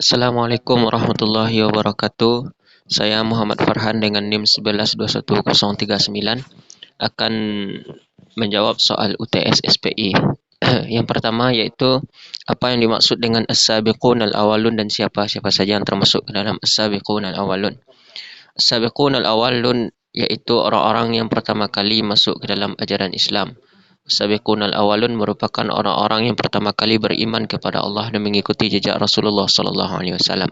Assalamualaikum warahmatullahi wabarakatuh. Saya Muhammad Farhan dengan NIM 11211039 akan menjawab soal UTS SPI. Yang pertama yaitu apa yang dimaksud dengan as-sabiqun al-awwalun dan siapa-siapa saja yang termasuk ke dalam as-sabiqun al-awwalun. As-sabiqun al-awwalun yaitu orang-orang yang pertama kali masuk ke dalam ajaran Islam. As-sabiqun al-awwalun merupakan orang-orang yang pertama kali beriman kepada Allah dan mengikuti jejak Rasulullah sallallahu alaihi wasallam.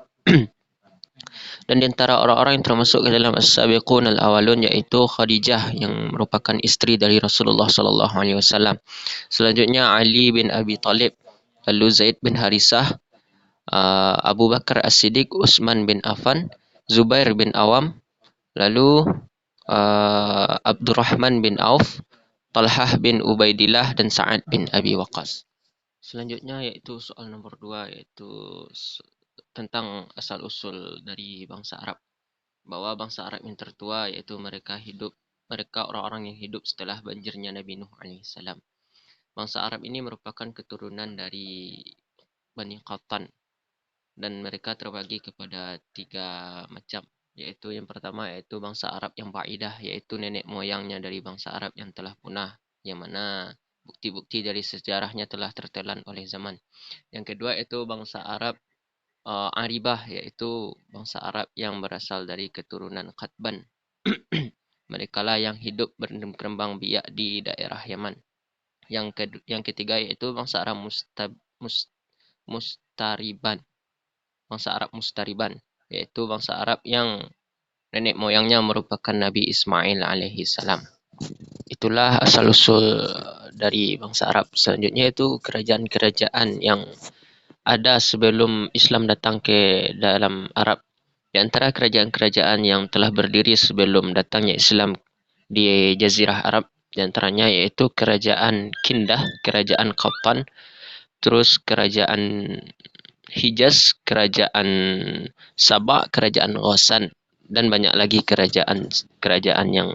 Dan di antara orang-orang yang termasuk ke dalam as-sabiqun al-awwalun iaitu Khadijah yang merupakan isteri dari Rasulullah sallallahu alaihi wasallam. Selanjutnya Ali bin Abi Talib, lalu Zaid bin Harisah, Abu Bakar As-Siddiq, Utsman bin Affan, Zubair bin Awam, lalu Abdurrahman bin Auf, Talhah bin Ubaidillah dan Sa'ad bin Abi Waqqas. Selanjutnya yaitu soal nombor 2 yaitu tentang asal-usul dari bangsa Arab. Bahwa bangsa Arab yang tertua iaitu mereka orang-orang yang hidup setelah banjirnya Nabi Nuh alaihissalam. Bangsa Arab ini merupakan keturunan dari Bani Qattan dan mereka terbagi kepada 3 macam, yaitu yang pertama yaitu bangsa Arab yang ba'idah, yaitu nenek moyangnya dari bangsa Arab yang telah punah, yang mana bukti-bukti dari sejarahnya telah tertelan oleh zaman. Yang kedua itu bangsa Arab Aribah, yaitu bangsa Arab yang berasal dari keturunan Qatban. Mereka lah yang hidup berkembang biak di daerah Yaman. Yang ketiga yaitu bangsa Arab Mustariban. Bangsa Arab Mustariban, yaitu bangsa Arab yang nenek moyangnya merupakan Nabi Ismail alaihi salam. Itulah asal-usul dari bangsa Arab. Selanjutnya itu kerajaan-kerajaan yang ada sebelum Islam datang ke dalam Arab. Di antara kerajaan-kerajaan yang telah berdiri sebelum datangnya Islam di Jazirah Arab, di antaranya yaitu kerajaan Kindah, kerajaan Qattan, terus kerajaan Hijaz, kerajaan Sabah, kerajaan Ghassan, dan banyak lagi kerajaan yang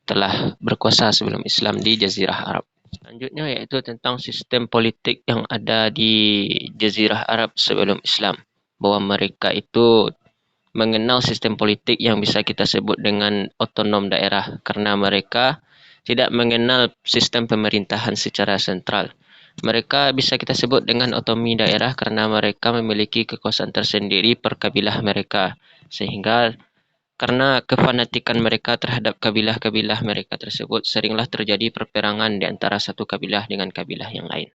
telah berkuasa sebelum Islam di Jazirah Arab. Selanjutnya yaitu tentang sistem politik yang ada di Jazirah Arab sebelum Islam. Bahawa mereka itu mengenal sistem politik yang bisa kita sebut dengan otonom daerah kerana mereka tidak mengenal sistem pemerintahan secara sentral. Mereka bisa kita sebut dengan otonomi daerah kerana mereka memiliki kekuasaan tersendiri per kabilah mereka. Sehingga karena kefanatikan mereka terhadap kabilah-kabilah mereka tersebut, seringlah terjadi perperangan di antara satu kabilah dengan kabilah yang lain.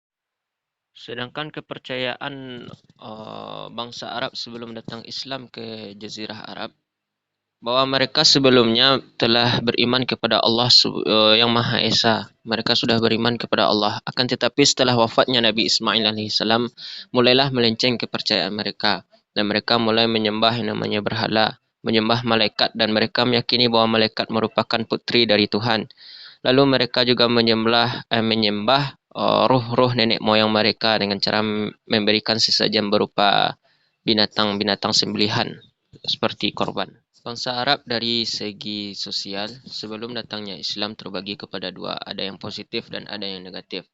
Sedangkan kepercayaan bangsa Arab sebelum datang Islam ke Jazirah Arab, bahawa mereka sebelumnya telah beriman kepada Allah yang Maha Esa. Mereka sudah beriman kepada Allah. Akan tetapi setelah wafatnya Nabi Ismail alaihissalam, mulailah melenceng kepercayaan mereka. Dan mereka mulai menyembah yang namanya berhala, menyembah malaikat, dan mereka meyakini bahawa malaikat merupakan putri dari Tuhan. Lalu mereka juga menyembah ruh-ruh nenek moyang mereka dengan cara memberikan sesajen berupa binatang-binatang sembelihan seperti korban. Bangsa Arab dari segi sosial sebelum datangnya Islam terbagi kepada 2, ada yang positif dan ada yang negatif.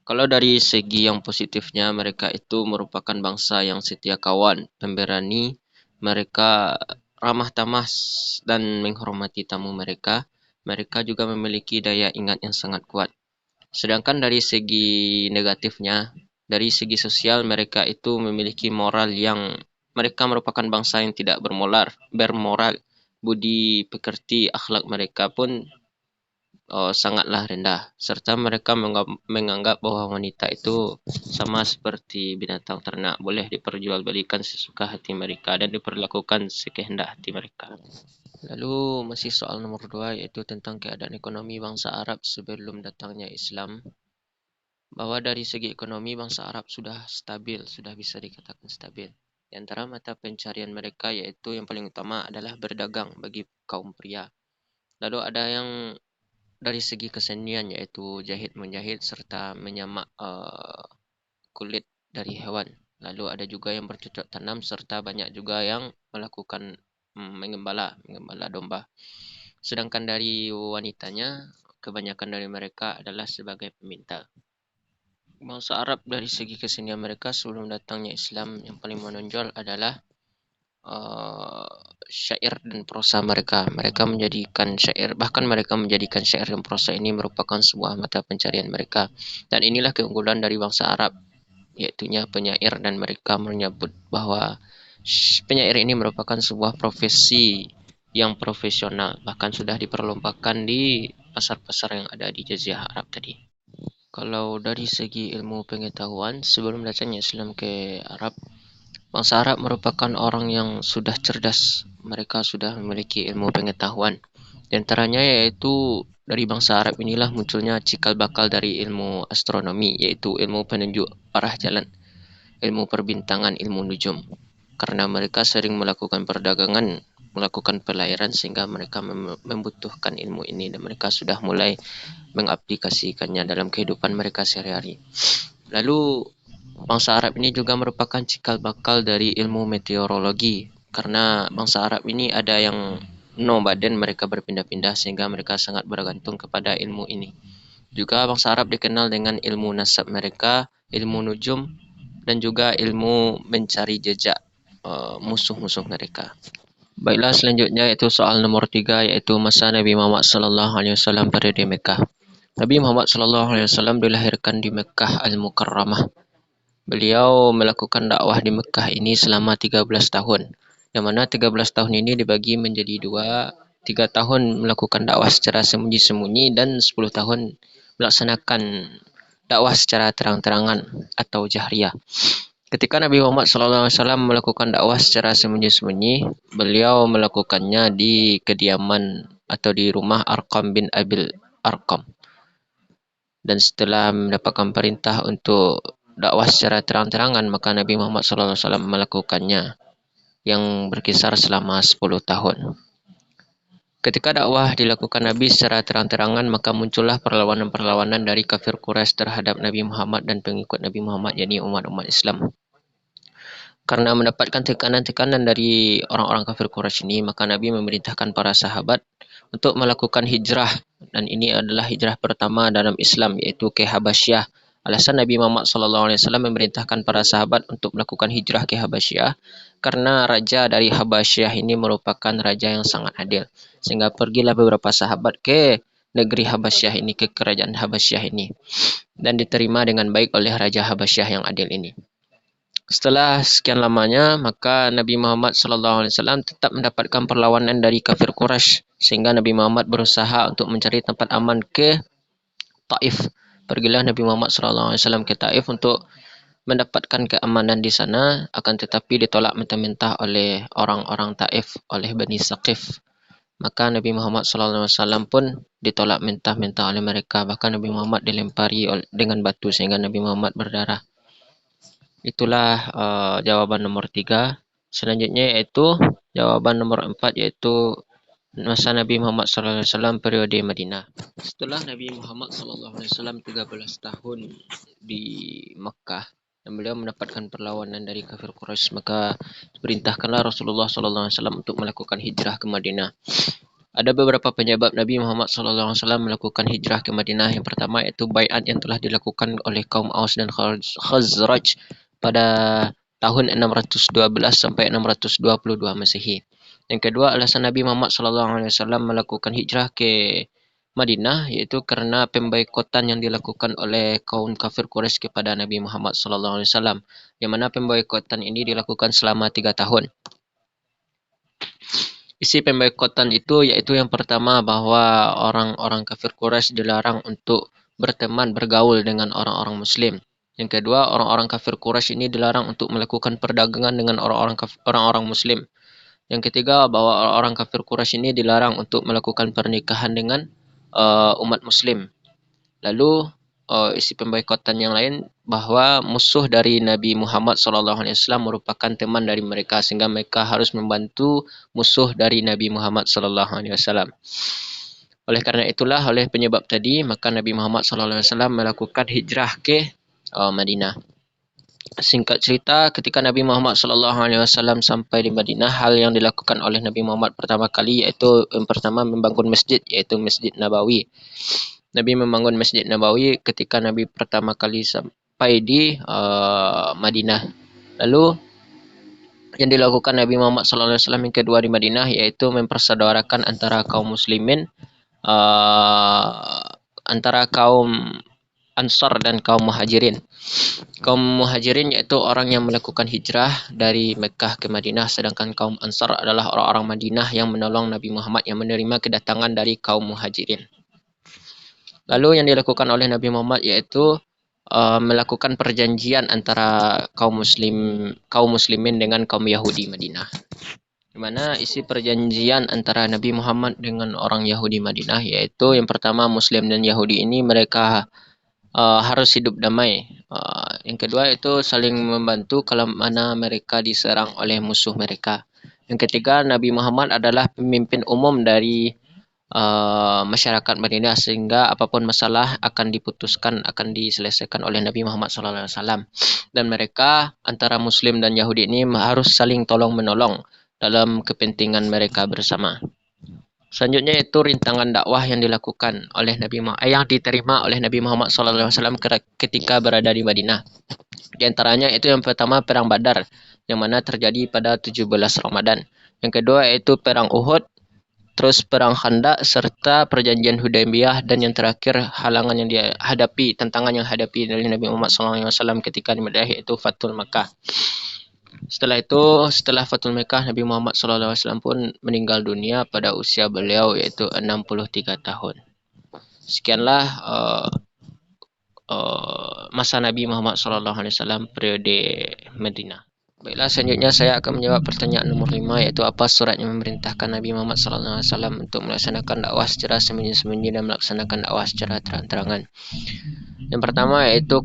Kalau dari segi yang positifnya, mereka itu merupakan bangsa yang setia kawan, pemberani, mereka ramah tamah dan menghormati tamu mereka. Mereka juga memiliki daya ingat yang sangat kuat. Sedangkan dari segi negatifnya, dari segi sosial mereka itu memiliki moral yang mereka merupakan bangsa yang tidak bermoral. Budi pekerti akhlak mereka pun sangatlah rendah. Serta mereka menganggap bahawa wanita itu sama seperti binatang ternak, boleh diperjualbelikan sesuka hati mereka dan diperlakukan sekehendak hati mereka. Lalu masih soal nomor 2 iaitu tentang keadaan ekonomi bangsa Arab sebelum datangnya Islam. Bahwa dari segi ekonomi bangsa Arab sudah stabil, sudah bisa dikatakan stabil. Di antara mata pencarian mereka yaitu yang paling utama adalah berdagang bagi kaum pria. Lalu ada yang dari segi kesenian yaitu jahit-menjahit serta menyamak kulit dari hewan. Lalu ada juga yang bercocok tanam serta banyak juga yang melakukan mengembala domba. Sedangkan dari wanitanya, kebanyakan dari mereka adalah sebagai pemintal. Bangsa Arab dari segi kesenian mereka sebelum datangnya Islam yang paling menonjol adalah uh, syair dan prosa mereka. Mereka menjadikan syair, bahkan mereka menjadikan syair dan prosa ini merupakan sebuah mata pencarian mereka. Dan inilah keunggulan dari bangsa Arab, yaitunya penyair, dan mereka menyebut bahwa penyair ini merupakan sebuah profesi yang profesional, bahkan sudah diperlombakan di pasar-pasar yang ada di Jazirah Arab tadi. Kalau dari segi ilmu pengetahuan, sebelum datangnya Islam ke Arab, bangsa Arab merupakan orang yang sudah cerdas. Mereka sudah memiliki ilmu pengetahuan. Di antaranya yaitu dari bangsa Arab inilah munculnya cikal bakal dari ilmu astronomi, yaitu ilmu penunjuk arah jalan, ilmu perbintangan, ilmu nujum. Karena mereka sering melakukan perdagangan, melakukan pelayaran, sehingga mereka membutuhkan ilmu ini dan mereka sudah mulai mengaplikasikannya dalam kehidupan mereka sehari-hari. Lalu bangsa Arab ini juga merupakan cikal bakal dari ilmu meteorologi, karena bangsa Arab ini ada yang nomaden, mereka berpindah-pindah sehingga mereka sangat bergantung kepada ilmu ini. Juga bangsa Arab dikenal dengan ilmu nasab mereka, ilmu nujum, dan juga ilmu mencari jejak musuh-musuh mereka. Baiklah, selanjutnya itu soal nomor 3, yaitu masa Nabi Muhammad sallallahu alaihi wasallam berada di Mekah. Nabi Muhammad sallallahu alaihi wasallam dilahirkan di Mekah Al-Mukarramah. Beliau melakukan dakwah di Mekah ini selama 13 tahun. Yang mana 13 tahun ini dibagi menjadi dua, 3 tahun melakukan dakwah secara sembunyi-sembunyi dan 10 tahun melaksanakan dakwah secara terang-terangan atau jahriyah. Ketika Nabi Muhammad SAW melakukan dakwah secara sembunyi-sembunyi, beliau melakukannya di kediaman atau di rumah Arqam bin Abil Arqam. Dan setelah mendapatkan perintah untuk dakwah secara terang-terangan, maka Nabi Muhammad SAW melakukannya yang berkisar selama 10 tahun. Ketika dakwah dilakukan Nabi secara terang-terangan, maka muncullah perlawanan-perlawanan dari kafir Quraisy terhadap Nabi Muhammad dan pengikut Nabi Muhammad, yakni umat-umat Islam. Karena mendapatkan tekanan-tekanan dari orang-orang kafir Quraisy ini, maka Nabi memerintahkan para sahabat untuk melakukan hijrah. Dan ini adalah hijrah pertama dalam Islam, yaitu ke Habasyah. Alasan Nabi Muhammad SAW memerintahkan para sahabat untuk melakukan hijrah ke Habasyah karena raja dari Habasyah ini merupakan raja yang sangat adil. Sehingga pergilah beberapa sahabat ke negeri Habasyah ini, ke kerajaan Habasyah ini, dan diterima dengan baik oleh raja Habasyah yang adil ini. Setelah sekian lamanya, maka Nabi Muhammad SAW tetap mendapatkan perlawanan dari kafir Quraisy, sehingga Nabi Muhammad berusaha untuk mencari tempat aman ke Taif. Pergilah Nabi Muhammad SAW ke Taif untuk mendapatkan keamanan di sana, akan tetapi ditolak mentah-mentah oleh orang-orang Taif, oleh Bani Saqif. Maka Nabi Muhammad SAW pun ditolak mentah-mentah oleh mereka. Bahkan Nabi Muhammad dilempari dengan batu sehingga Nabi Muhammad berdarah. Itulah jawaban nomor 3. Selanjutnya yaitu jawaban nomor 4, yaitu masa Nabi Muhammad SAW periode Madinah. Setelah Nabi Muhammad SAW 13 tahun di Mekah dan beliau mendapatkan perlawanan dari kafir Quraisy, maka perintahkanlah Rasulullah SAW untuk melakukan hijrah ke Madinah. Ada beberapa penyebab Nabi Muhammad SAW melakukan hijrah ke Madinah. Yang pertama yaitu baiat yang telah dilakukan oleh kaum Aus dan Khazraj pada tahun 612 sampai 622 Masehi. Yang kedua, alasan Nabi Muhammad SAW melakukan hijrah ke Madinah yaitu karena pemboikotan yang dilakukan oleh kaum kafir Quraisy kepada Nabi Muhammad SAW. Yang mana pemboikotan ini dilakukan selama 3 tahun. Isi pemboikotan itu yaitu yang pertama bahwa orang-orang kafir Quraisy dilarang untuk berteman, bergaul dengan orang-orang Muslim. Yang kedua, orang-orang kafir Quraisy ini dilarang untuk melakukan perdagangan dengan orang-orang Muslim. Yang ketiga, bahwa orang-orang kafir Quraisy ini dilarang untuk melakukan pernikahan dengan umat Muslim. Lalu isi pemboikotan yang lain bahwa musuh dari Nabi Muhammad SAW merupakan teman dari mereka, sehingga mereka harus membantu musuh dari Nabi Muhammad SAW. Oleh karena itulah, oleh penyebab tadi, maka Nabi Muhammad SAW melakukan hijrah ke Madinah. Singkat cerita, ketika Nabi Muhammad SAW sampai di Madinah, hal yang dilakukan oleh Nabi Muhammad pertama kali yaitu yang pertama membangun masjid, yaitu Masjid Nabawi. Nabi membangun Masjid Nabawi ketika Nabi pertama kali sampai di Madinah. Lalu yang dilakukan Nabi Muhammad SAW yang kedua di Madinah yaitu mempersaudarakan antara kaum muslimin, antara kaum Ansar dan kaum Muhajirin. Kaum Muhajirin yaitu orang yang melakukan hijrah dari Mekah ke Madinah, sedangkan kaum Ansar adalah orang-orang Madinah yang menolong Nabi Muhammad yang menerima kedatangan dari kaum Muhajirin. Lalu yang dilakukan oleh Nabi Muhammad yaitu melakukan perjanjian antara kaum muslimin dengan kaum Yahudi Madinah. Di mana isi perjanjian antara Nabi Muhammad dengan orang Yahudi Madinah yaitu yang pertama, Muslim dan Yahudi ini mereka harus hidup damai. Yang kedua itu saling membantu kalau mana mereka diserang oleh musuh mereka. Yang ketiga, Nabi Muhammad adalah pemimpin umum dari masyarakat Madinah sehingga apapun masalah akan diselesaikan oleh Nabi Muhammad SAW. Dan mereka antara Muslim dan Yahudi ini harus saling tolong menolong dalam kepentingan mereka bersama. Selanjutnya itu rintangan dakwah yang dilakukan oleh yang diterima oleh Nabi Muhammad SAW ketika berada di Madinah. Di antaranya itu yang pertama perang Badar yang mana terjadi pada 17 Ramadan. Yang kedua yaitu perang Uhud, terus perang Khandaq serta perjanjian Hudaybiyah, dan yang terakhir halangan yang dihadapi, tantangan yang dihadapi oleh Nabi Muhammad SAW ketika di Madinah yaitu Fathul Makkah. Setelah Fathul Makkah, Nabi Muhammad SAW pun meninggal dunia pada usia beliau yaitu 63 tahun. Sekianlah masa Nabi Muhammad SAW periode Madinah. Baiklah, selanjutnya saya akan menjawab pertanyaan nomor 5 yaitu apa surat yang memerintahkan Nabi Muhammad SAW untuk melaksanakan dakwah secara sembunyi-sembunyi dan melaksanakan dakwah secara terang-terangan. Yang pertama yaitu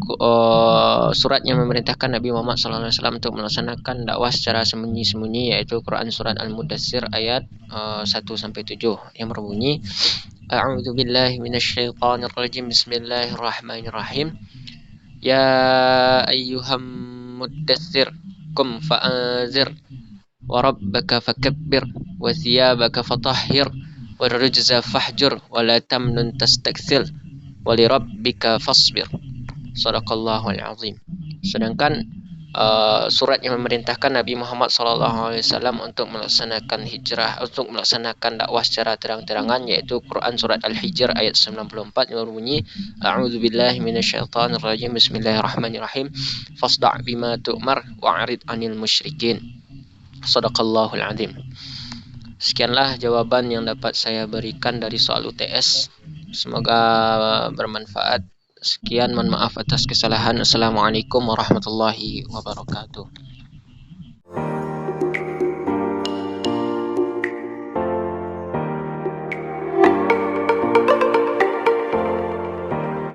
surat yang memerintahkan Nabi Muhammad SAW untuk melaksanakan dakwah secara sembunyi-sembunyi yaitu Quran surat Al-Mudaththir ayat 1-7 yang berbunyi A'udzu billahi minasyaitonir rajim. Bismillahirrahmanirrahim. Ya ayyuham mudaththir qum fa'anzir wa rabbaka fakabbir wa thiyabaka fatahhir wa rujza fahjur wa la tamnun tastakthir wa li rabbika fasbir. Shadaqallahul azim. Sedangkan surat yang memerintahkan Nabi Muhammad SAW untuk melaksanakan hijrah, untuk melaksanakan dakwah secara terang-terangan yaitu Quran surat Al-Hijr ayat 94 yang berbunyi A'udzu billahi minasyaitonir rajim. Bismillahirrahmanirrahim. Fasda' bima tu'mar wa'rid 'anil musyrikin. Shadaqallahul azim. Sekianlah jawaban yang dapat saya berikan dari soal UTS. Semoga bermanfaat. Sekian, mohon maaf atas kesalahan. Assalamualaikum warahmatullahi wabarakatuh.